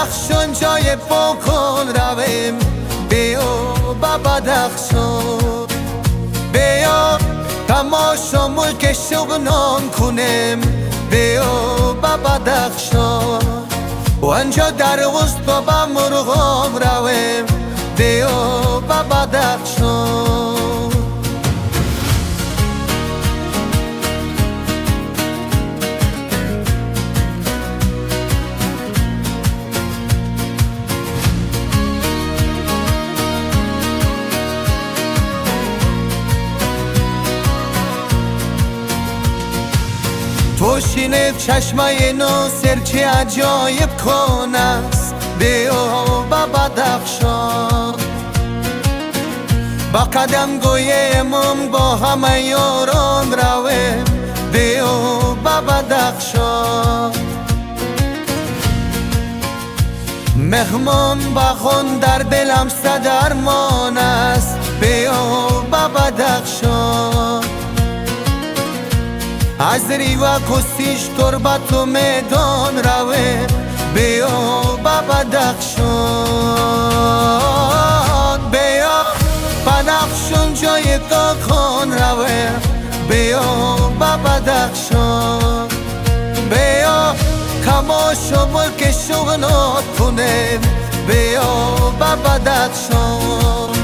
بدخشان جای پاکان رویم، بیا با بدخشان، بیا تماشا ملک شغنان کنیم، بیا با بدخشان. و انجا در وسط با مرغام رویم، بیا با بدخشان. تو شینه چشمای ناصر چه عجایب کن است، بیا با بدخشان. با قدم گوی امام با همه یاران رویم، بیا با بدخشان. مهمان بخون در دلم صد ارمان است، بیا با بدخشان. از ریوا کسیش تربت و میدان رویم، بیا با بدخشان. بیا بدخشان جای کاکان رویم، بیا با بدخشان. بیا تماشا ملک شغنات کنیم، بیا با بدخشان.